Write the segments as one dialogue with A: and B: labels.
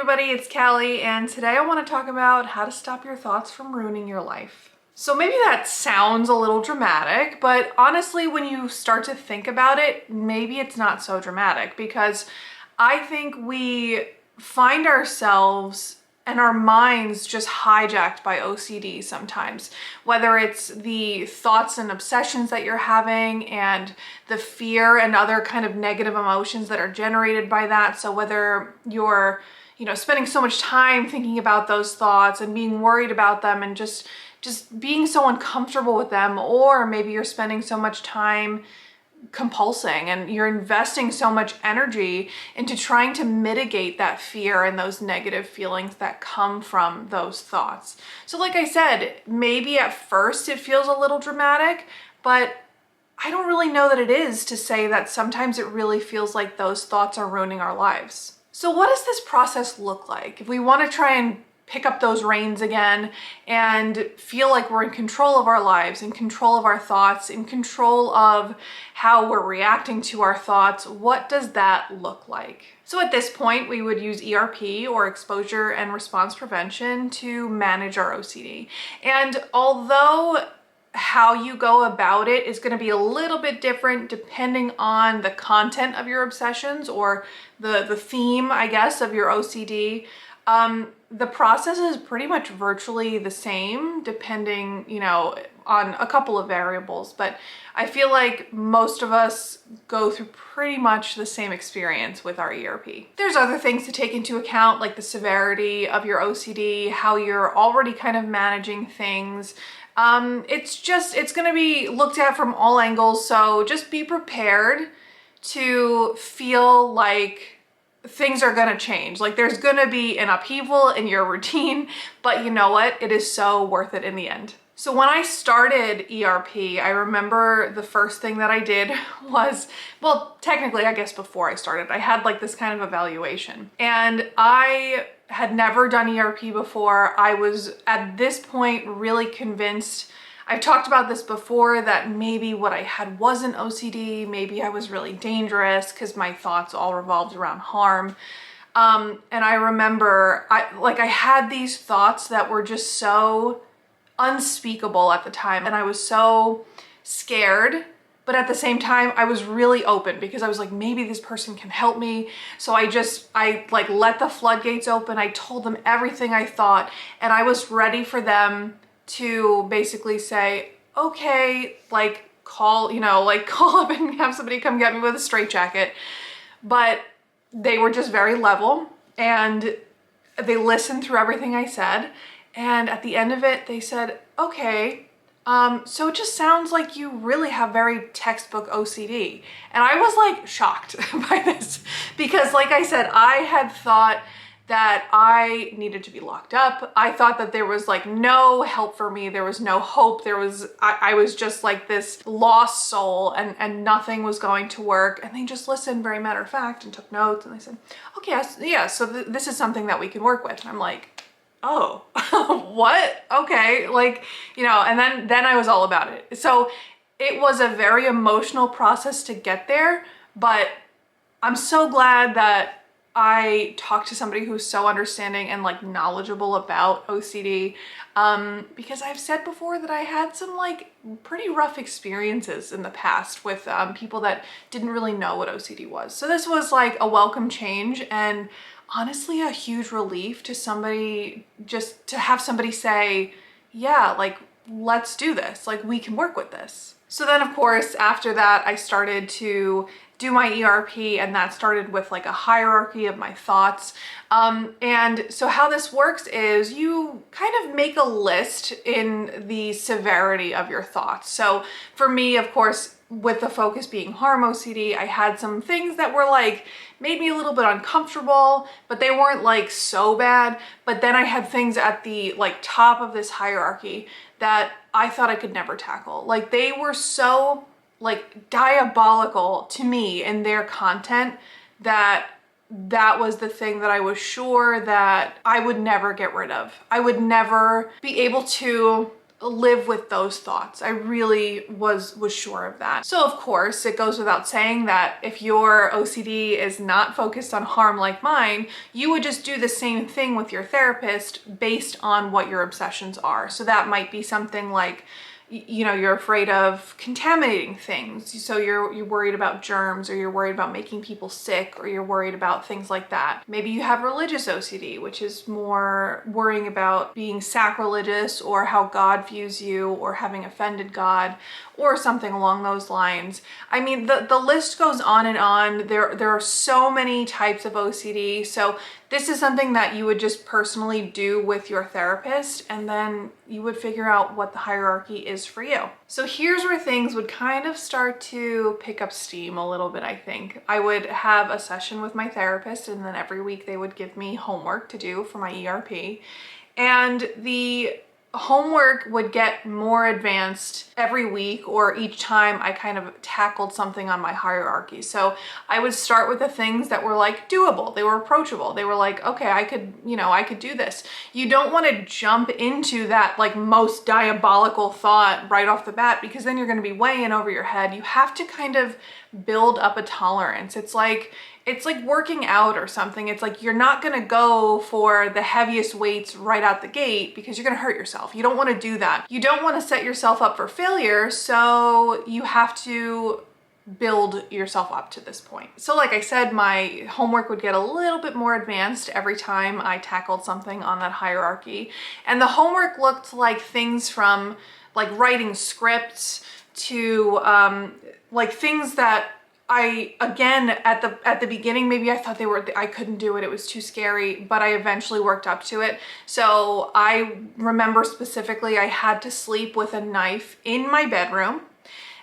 A: everybody, it's Callie, and today I want to talk about how to stop your thoughts from ruining your life. So maybe that sounds a little dramatic, but honestly, when you start to think about it, maybe it's not so dramatic, because I think we find ourselves and our minds just hijacked by OCD sometimes, whether it's the thoughts and obsessions that you're having and the fear and other kind of negative emotions that are generated by that. So whether you're, spending so much time thinking about those thoughts and being worried about them and just being so uncomfortable with them, or maybe you're spending so much time compulsing and you're investing so much energy into trying to mitigate that fear and those negative feelings that come from those thoughts. So like I said, maybe at first it feels a little dramatic, but I don't really know that it is to say that sometimes it really feels like those thoughts are ruining our lives. So what does this process look like? If we want to try and pick up those reins again and feel like we're in control of our lives, in control of our thoughts, in control of how we're reacting to our thoughts, what does that look like? So at this point, we would use ERP, or exposure and response prevention, to manage our OCD. And although how you go about it is going to be a little bit different depending on the content of your obsessions, or the theme, I guess, of your OCD, the process is pretty much virtually the same depending, on a couple of variables, but I feel like most of us go through pretty much the same experience with our ERP. There's other things to take into account, like the severity of your OCD, how you're already kind of managing things. It's going to be looked at from all angles, so just be prepared to feel like things are going to change. Like there's going to be an upheaval in your routine, but you know what? It is so worth it in the end. So when I started ERP, I remember the first thing that I did was, well, technically, I guess before I started, I had like this kind of evaluation, and I had never done ERP before. I was at this point really convinced, I've talked about this before, that maybe what I had wasn't OCD, maybe I was really dangerous because my thoughts all revolved around harm. And I remember I had these thoughts that were just so unspeakable at the time, and I was so scared, but at the same time I was really open because I was like, maybe this person can help me. So I let the floodgates open. I told them everything I thought, and I was ready for them to basically say, okay, call up and have somebody come get me with a straitjacket. But they were just very level, and they listened through everything I said. And at the end of it, they said, okay, so it just sounds like you really have very textbook OCD. And I was like shocked by this, because like I said, I had thought that I needed to be locked up. I thought that there was like no help for me. There was no hope. I was just like this lost soul, and nothing was going to work. And they just listened very matter of fact and took notes, and they said, okay, yeah, so this is something that we can work with. And I'm like, oh, what? Okay. And then I was all about it. So it was a very emotional process to get there, but I'm so glad that I talked to somebody who's so understanding and knowledgeable about OCD, because I've said before that I had some pretty rough experiences in the past with people that didn't really know what OCD was. So this was a welcome change, and honestly a huge relief to somebody, just to have somebody say, yeah, let's do this, we can work with this. So then of course after that I started to do my ERP, and that started with a hierarchy of my thoughts. And so how this works is you kind of make a list in the severity of your thoughts. So for me, of course, with the focus being harm OCD, I had some things that were made me a little bit uncomfortable, but they weren't so bad. But then I had things at the top of this hierarchy that I thought I could never tackle. They were so diabolical to me in their content that was the thing that I was sure that I would never get rid of. I would never be able to live with those thoughts. I really was sure of that. So of course, it goes without saying that if your OCD is not focused on harm like mine, you would just do the same thing with your therapist based on what your obsessions are. So that might be something like, you know, you're afraid of contaminating things. So you're worried about germs, or you're worried about making people sick, or you're worried about things like that. Maybe you have religious OCD, which is more worrying about being sacrilegious, or how God views you, or having offended God, or something along those lines. I mean, the list goes on and on. There are so many types of OCD. So this is something that you would just personally do with your therapist, and then you would figure out what the hierarchy is for you. So here's where things would kind of start to pick up steam a little bit, I think. I would have a session with my therapist, and then every week they would give me homework to do for my ERP. And the homework would get more advanced every week, or each time I kind of tackled something on my hierarchy. So I would start with the things that were like doable. They were approachable. They were like, okay, I could do this. You don't want to jump into that like most diabolical thought right off the bat, because then you're going to be way in over your head. You have to kind of build up a tolerance. It's like working out or something. It's like you're not gonna go for the heaviest weights right out the gate, because you're gonna hurt yourself. You don't wanna do that. You don't wanna set yourself up for failure, so you have to build yourself up to this point. So like I said, my homework would get a little bit more advanced every time I tackled something on that hierarchy. And the homework looked like things from like writing scripts to like things that again, at the beginning, maybe I thought I couldn't do it. It was too scary, but I eventually worked up to it. So I remember specifically I had to sleep with a knife in my bedroom.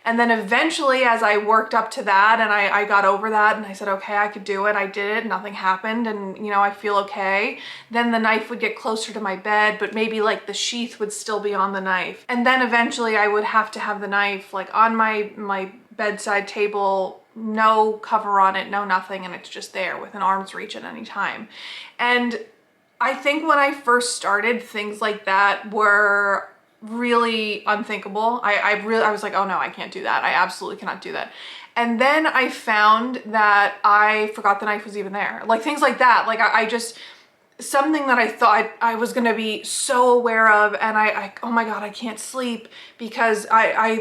A: And then eventually, as I worked up to that and I got over that and I said, okay, I could do it. I did it. Nothing happened. And, you know, I feel okay. Then the knife would get closer to my bed, but maybe like the sheath would still be on the knife. And then eventually I would have to have the knife like on my bedside table, no cover on it, no nothing. And it's just there with an arm's reach at any time. And I think when I first started, things like that were really unthinkable. I was like, oh no, I can't do that. I absolutely cannot do that. And then I found that I forgot the knife was even there. Like things like that. Like I just, something that I thought I was gonna be so aware of, and I oh my God, I can't sleep because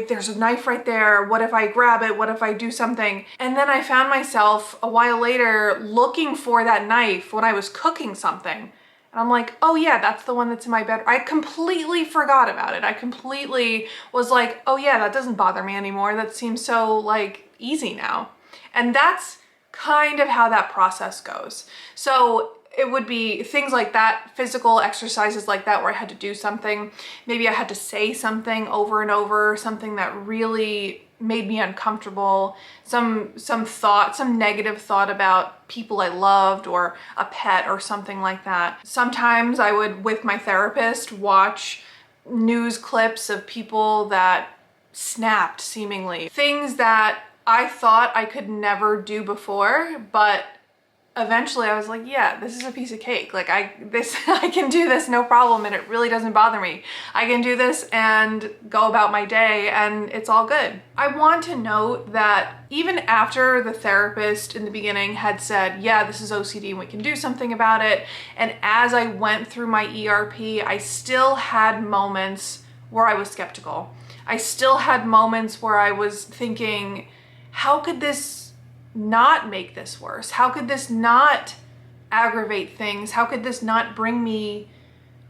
A: there's a knife right there. What if I grab it? What if I do something? And then I found myself a while later looking for that knife when I was cooking something. And I'm like, oh yeah, that's the one that's in my bed. I completely forgot about it. I completely was like, oh yeah, that doesn't bother me anymore. That seems so like easy now. And that's kind of how that process goes. So it would be things like that, physical exercises like that, where I had to do something. Maybe I had to say something over and over, something that really made me uncomfortable, some thought, some negative thought about people I loved or a pet or something like that. Sometimes I would, with my therapist, watch news clips of people that snapped seemingly. Things that I thought I could never do before, but eventually I was like, yeah, this is a piece of cake. Like I can do this, no problem. And it really doesn't bother me. I can do this and go about my day and it's all good. I want to note that even after the therapist in the beginning had said, yeah, this is OCD and we can do something about it. And as I went through my ERP, I still had moments where I was skeptical. I still had moments where I was thinking, how could this not make this worse? How could this not aggravate things? How could this not bring me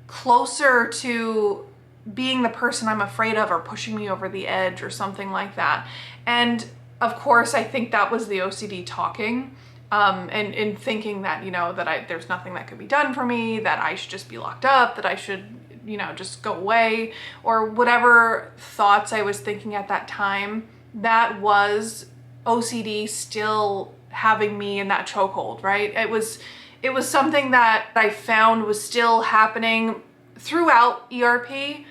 A: closer to being the person I'm afraid of, or pushing me over the edge or something like that? And of course, I think that was the OCD talking, and thinking that, you know, that there's nothing that could be done for me, that I should just be locked up, that I should, you know, just go away, or whatever thoughts I was thinking at that time. That was OCD still having me in that chokehold, right? It was something that I found was still happening throughout ERP,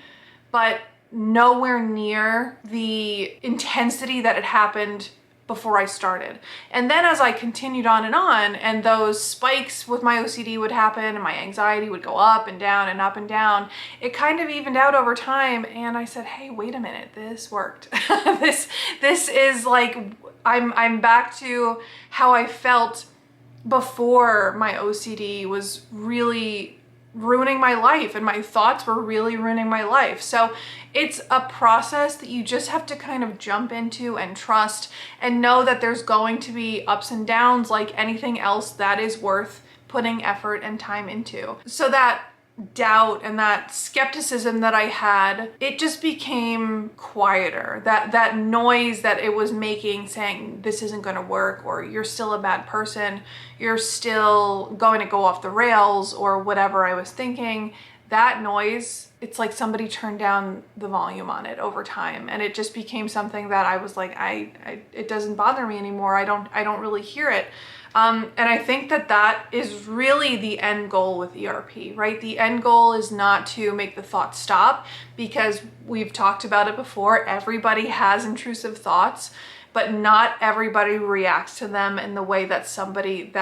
A: but nowhere near the intensity that had happened before I started. And then as I continued on and those spikes with my OCD would happen and my anxiety would go up and down and up and down, it kind of evened out over time. And I said, hey, wait a minute, this worked. this is like, I'm back to how I felt before my OCD was really ruining my life and my thoughts were really ruining my life. So it's a process that you just have to kind of jump into and trust and know that there's going to be ups and downs like anything else that is worth putting effort and time into. So that doubt and that skepticism that I had, it just became quieter. That noise that it was making saying this isn't going to work, or you're still a bad person, you're still going to go off the rails, or whatever I was thinking, that noise, it's like somebody turned down the volume on it over time, and it just became something that I was like, it doesn't bother me anymore. I don't really hear it. And I think that is really the end goal with ERP, right? The end goal is not to make the thoughts stop, because we've talked about it before. Everybody has intrusive thoughts, but not everybody reacts to them in the way that somebody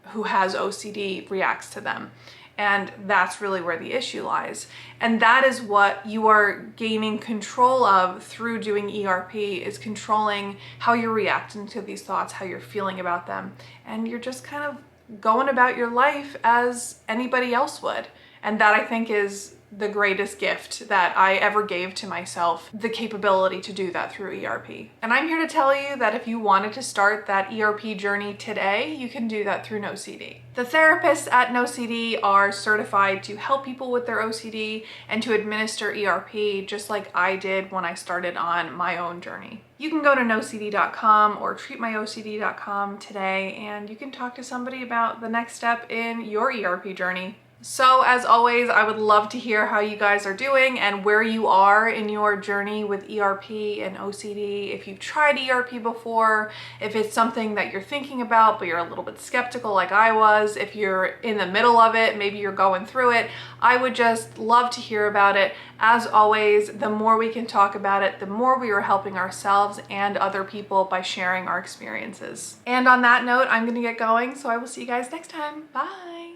A: who has OCD reacts to them. And that's really where the issue lies. And that is what you are gaining control of through doing ERP, is controlling how you're reacting to these thoughts, how you're feeling about them. And you're just kind of going about your life as anybody else would. And that, I think, is the greatest gift that I ever gave to myself, the capability to do that through ERP. And I'm here to tell you that if you wanted to start that ERP journey today, you can do that through NOCD. The therapists at NOCD are certified to help people with their OCD and to administer ERP, just like I did when I started on my own journey. You can go to NOCD.com or treatmyocd.com today, and you can talk to somebody about the next step in your ERP journey. So as always, I would love to hear how you guys are doing and where you are in your journey with ERP and OCD. If you've tried ERP before, if it's something that you're thinking about but you're a little bit skeptical like I was, if you're in the middle of it, maybe you're going through it, I would just love to hear about it. As always, the more we can talk about it, the more we are helping ourselves and other people by sharing our experiences. And on that note, I'm gonna get going, so I will see you guys next time. Bye.